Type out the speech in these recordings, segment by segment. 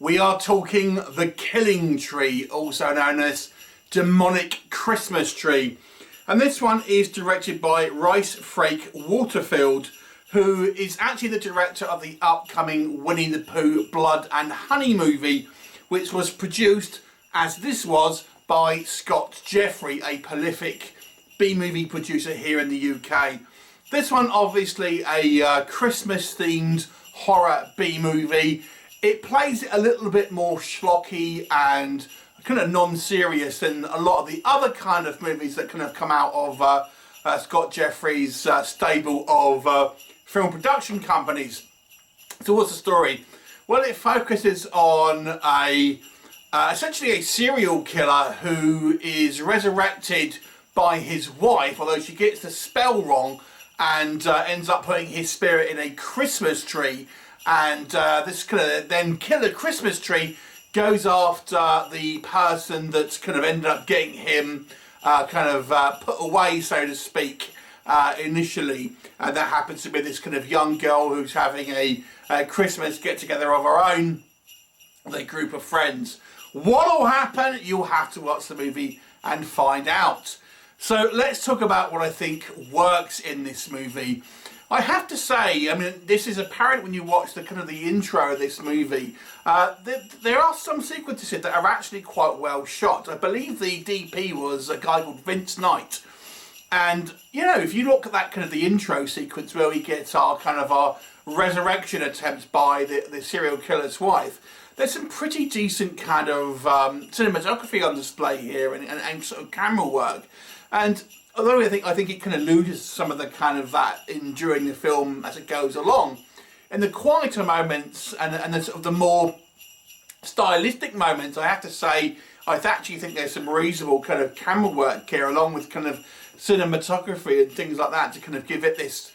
We are talking The Killing Tree, also known as Demonic Christmas Tree. And this one is directed by Rhys Frake-Waterfield, who is actually the director of the upcoming Winnie-the-Pooh Blood and Honey movie, which was produced, as this was, by Scott Jeffrey, a prolific B-movie producer here in the UK. This one, obviously, a Christmas-themed horror B-movie. It plays it a little bit more schlocky and kind of non-serious than a lot of the other kind of movies that kind of come out of Scott Jeffrey's stable of film production companies. So what's the story? Well, it focuses on essentially a serial killer who is resurrected by his wife, although she gets the spell wrong and ends up putting his spirit in a Christmas tree. And this kind of then killer Christmas tree goes after the person that's kind of ended up getting him put away, so to speak, initially. And that happens to be this kind of young girl who's having a Christmas get-together of her own with a group of friends. What'll happen? You'll have to watch the movie and find out. So let's talk about what I think works in this movie. I have to say, I mean, this is apparent when you watch the kind of the intro of this movie. There are some sequences here that are actually quite well shot. I believe the DP was a guy called Vince Knight. And, you know, if you look at that kind of the intro sequence where we get our resurrection attempts by the serial killer's wife, there's some pretty decent kind of cinematography on display here and sort of camera work. And although I think it kind of loses some of the kind of that during the film as it goes along, in the quieter moments and the sort of the more stylistic moments, I have to say I actually think there's some reasonable kind of camera work here, along with kind of cinematography and things like that, to kind of give it this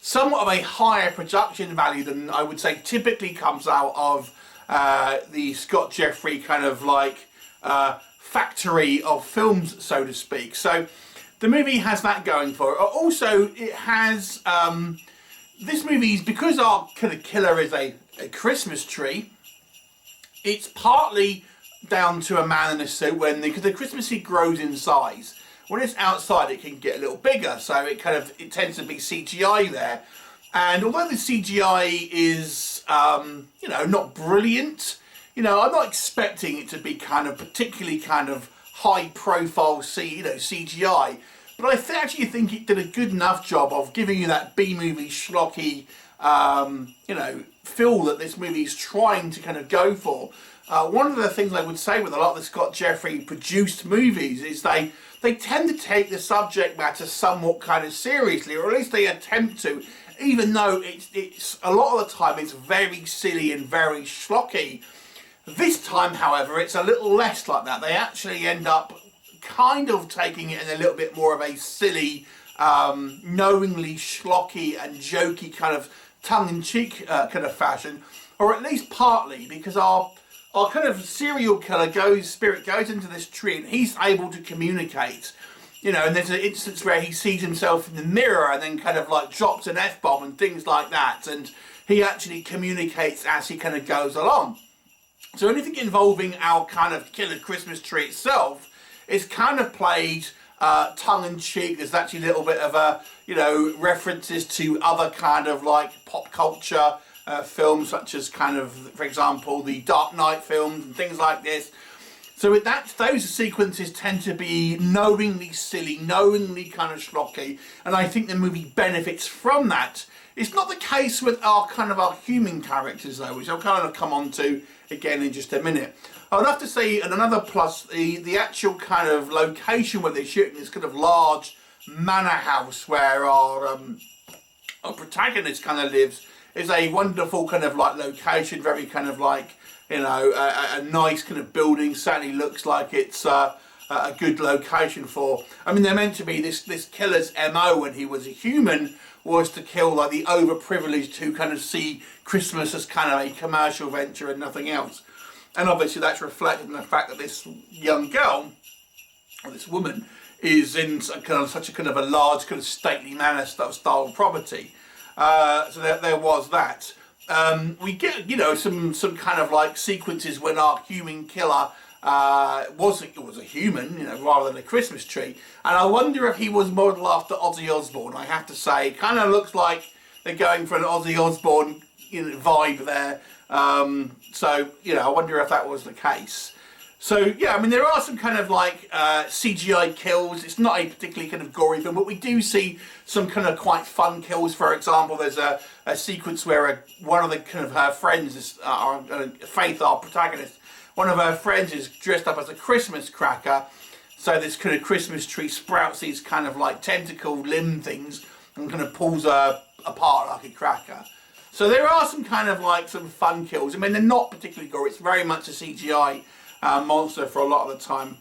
somewhat of a higher production value than I would say typically comes out of the Scott Jeffrey kind of like factory of films, so to speak. So the movie has that going for it. Also, it has this movie, because our kind of killer is a Christmas tree. It's partly down to a man in a suit when the Christmas tree grows in size. When it's outside, it can get a little bigger, so it tends to be CGI there. And although the CGI is not brilliant, I'm not expecting it to be kind of particularly kind of high profile CGI. But I actually think it did a good enough job of giving you that B-movie schlocky, feel that this movie is trying to kind of go for. One of the things I would say with a lot of the Scott Jeffrey produced movies is they tend to take the subject matter somewhat kind of seriously, or at least they attempt to, even though it's a lot of the time it's very silly and very schlocky. This time, however, it's a little less like that. They actually end up kind of taking it in a little bit more of a silly, knowingly schlocky and jokey kind of tongue-in-cheek kind of fashion, or at least partly, because our kind of serial killer spirit goes into this tree and he's able to communicate. And there's an instance where he sees himself in the mirror and then kind of like drops an F-bomb and things like that, and he actually communicates as he kind of goes along. So anything involving our kind of killer Christmas tree itself is kind of played tongue-in-cheek. There's actually a little bit of references to other kind of like pop culture films, such as kind of, for example, the Dark Knight films and things like this. So those sequences tend to be knowingly silly, knowingly kind of schlocky, and I think the movie benefits from that. It's not the case with our human characters though, which I'll kind of come on to again in just a minute. I would have to say, and another plus, the actual kind of location where they're shooting this kind of large manor house where our protagonist kind of lives is a wonderful kind of like location, very kind of like, a nice kind of building. Certainly looks like it's a good location for. I mean, they're meant to be this killer's MO when he was a human was to kill like the overprivileged who kind of see Christmas as kind of a commercial venture and nothing else. And obviously that's reflected in the fact that this young girl, or this woman, is in such a large kind of stately manor style property. So there was that. we get, you know, some kind of like sequences when our human killer was a human, you know, rather than a Christmas tree. And I wonder if he was modelled after Ozzy Osbourne. I have to say, it kind of looks like they're going for an Ozzy Osbourne, you know, vibe there. So, you know, I wonder if that was the case. So, yeah, I mean, there are some kind of like CGI kills. It's not a particularly kind of gory film, but we do see some kind of quite fun kills. For example, there's a sequence where one of the kind of her friends, is, Faith, our protagonist, one of her friends is dressed up as a Christmas cracker. So this kind of Christmas tree sprouts these kind of like tentacle limb things and kind of pulls her apart like a cracker. So there are some kind of like some fun kills. I mean, they're not particularly gory. It's very much a CGI monster for a lot of the time.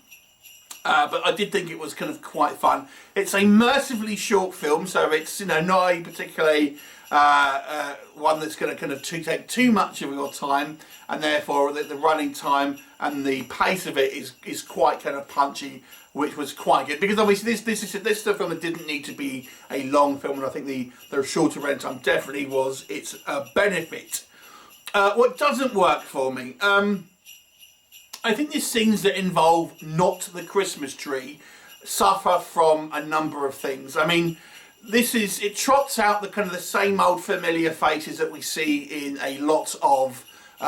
But I did think it was kind of quite fun. It's a mercifully short film, so it's, you know, not a particularly one that's going to kind of take too much of your time, and therefore the running time and the pace of it is quite kind of punchy, which was quite good, because obviously this is a film that didn't need to be a long film, and I think the shorter run time definitely was its benefit. What doesn't work for me, I think the scenes that involve not the Christmas tree suffer from a number of things. I mean, it trots out the kind of the same old familiar faces that we see in a lot of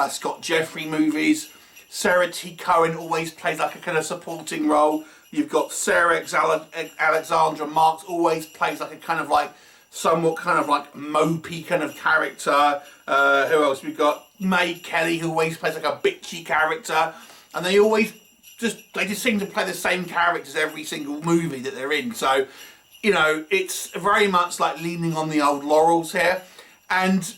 Scott Jeffrey movies. Sarah T. Cohen always plays like a kind of supporting role. You've got Alexandra Marks always plays like a kind of like somewhat kind of like mopey kind of character. Who else? We've got May Kelly, who always plays like a bitchy character. And they just seem to play the same characters every single movie that they're in. So, you know, it's very much like leaning on the old laurels here. And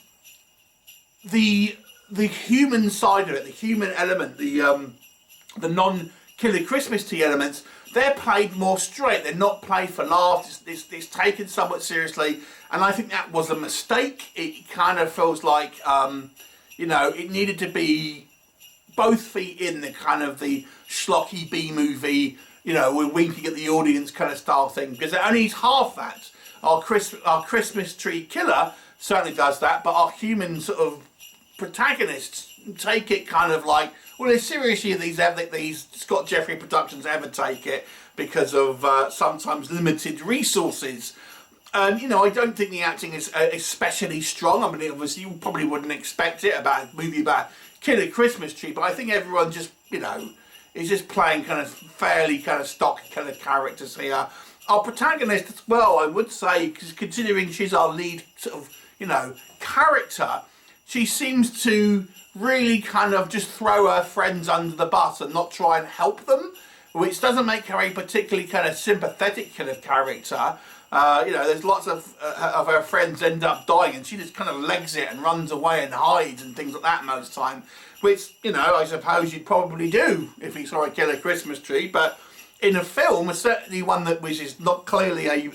the human side of it, the human element, the non-killer Christmas tree elements, they're played more straight. They're not played for laughs. It's taken somewhat seriously. And I think that was a mistake. It kind of feels like, you know, it needed to be both feet in the kind of the schlocky B-movie, you know, we're winking at the audience kind of style thing, because it only is half that. Our Christmas tree killer certainly does that, but our human sort of protagonists take it kind of like, well, as seriously as these Scott Jeffrey productions ever take it, because of sometimes limited resources. And, you know, I don't think the acting is especially strong. I mean, obviously you probably wouldn't expect it about a movie about Killer Christmas Tree, but I think everyone just, you know, is just playing kind of fairly kind of stock kind of characters here. Our protagonist as well, I would say, because considering she's our lead sort of, you know, character, she seems to really kind of just throw her friends under the bus and not try and help them, which doesn't make her a particularly kind of sympathetic kind of character. You know, there's lots of her friends end up dying, and she just kind of legs it and runs away and hides and things like that most time, which, you know, I suppose you'd probably do if you saw a Killer Christmas Tree. But in a film, certainly one which is not clearly a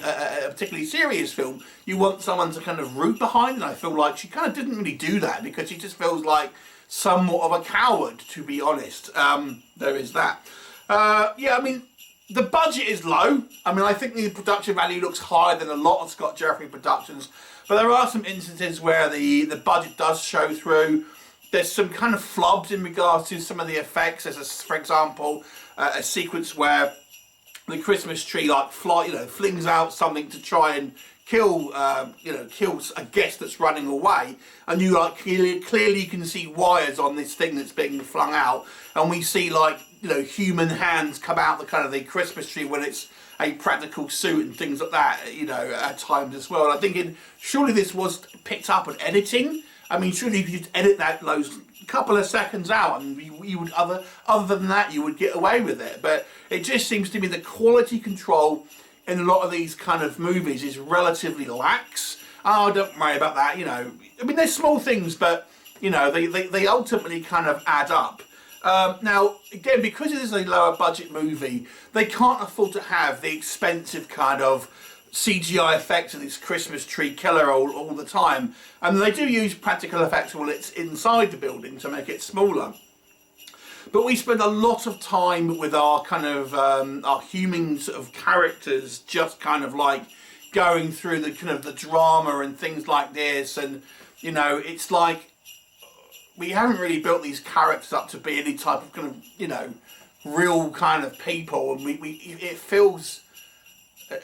particularly serious film, you want someone to kind of root behind, and I feel like she kind of didn't really do that, because she just feels like somewhat of a coward, to be honest. There is that. Yeah, I mean, the budget is low. I mean, I think the production value looks higher than a lot of Scott Jeffrey productions, but there are some instances where the budget does show through. There's some kind of flubs in regards to some of the effects. There's, for example, a sequence where the Christmas tree like flings out something to try and kill a guest that's running away, and you like clearly can see wires on this thing that's being flung out, and we see like, you know, human hands come out the kind of the Christmas tree when it's a practical suit and things like that, you know, at times as well. And I'm thinking, surely this was picked up at editing. I mean, surely if you could edit those couple of seconds out, and you would other than that, you would get away with it. But it just seems to me the quality control in a lot of these kind of movies is relatively lax. Oh, don't worry about that, you know. I mean, they're small things, but, you know, they ultimately kind of add up. Now, again, because it is a lower budget movie, they can't afford to have the expensive kind of CGI effects of this Christmas tree killer all the time. And they do use practical effects while it's inside the building to make it smaller. But we spend a lot of time with our kind of, our human sort of characters just kind of like going through the kind of the drama and things like this. And, you know, it's like we haven't really built these characters up to be any type of kind of, you know, real kind of people, and it feels,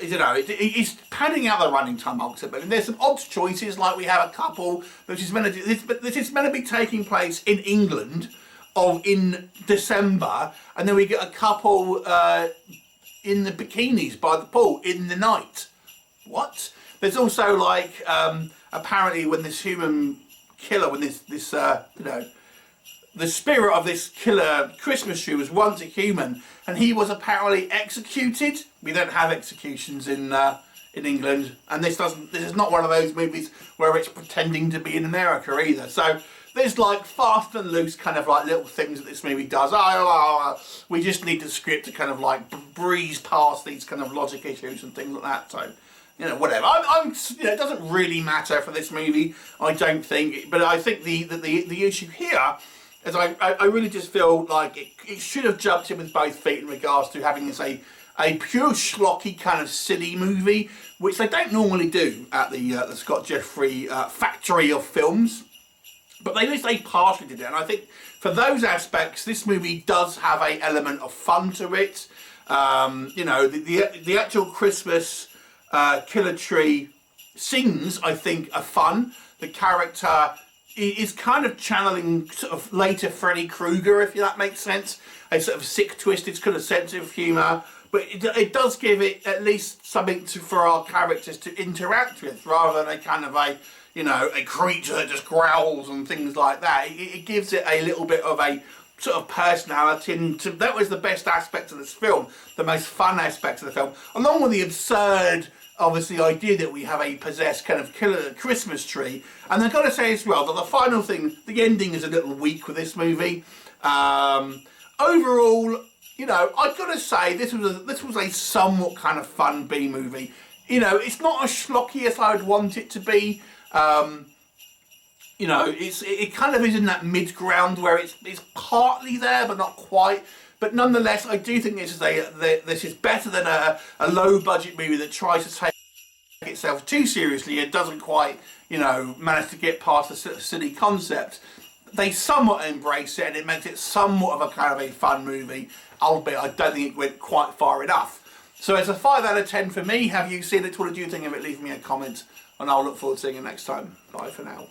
you know, it's padding out the running time ultimately. And there's some odd choices, like we have a couple which is meant to this is meant to be taking place in England in December, and then we get a couple in the bikinis by the pool in the night. What? There's also like apparently when this human killer, when this you know, the spirit of this killer Christmas tree was once a human, and he was apparently executed. We don't have executions in England, and this is not one of those movies where it's pretending to be in America either. So there's like fast and loose kind of like little things that this movie does. We just need the script to kind of like breeze past these kind of logic issues and things like that. So, you know, whatever. You know, it doesn't really matter for this movie, I don't think. But I think the issue here is I really just feel like it should have jumped in with both feet in regards to having this a pure schlocky kind of silly movie, which they don't normally do at the Scott Jeffrey factory of films. But at least they partially did it, and I think for those aspects, this movie does have an element of fun to it. You know, the actual Christmas killer tree scenes, I think, are fun. The character is kind of channeling sort of later Freddy Krueger, if that makes sense. A sort of sick, twisted kind of sense of humour. But it does give it at least something for our characters to interact with, rather than a kind of you know, a creature that just growls and things like that. It gives it a little bit of a sort of personality, and that was the best aspect of this film, the most fun aspect of the film, along with the absurd, obviously, idea that we have a possessed kind of killer Christmas tree. And I've got to say as well that the final thing, the ending is a little weak with this movie. Overall, you know, I've got to say this was a somewhat kind of fun B movie. You know, it's not as schlocky as I would want it to be. You know, it kind of is in that mid ground where it's partly there but not quite. But nonetheless, I do think this is better than a low budget movie that tries to take itself too seriously and doesn't quite, you know, manage to get past the silly concept. They somewhat embrace it, and it makes it somewhat of a kind of a fun movie, albeit I don't think it went quite far enough. So it's a 5 out of 10 for me. Have you seen it? What did you think of it? Leave me a comment, and I'll look forward to seeing you next time. Bye for now.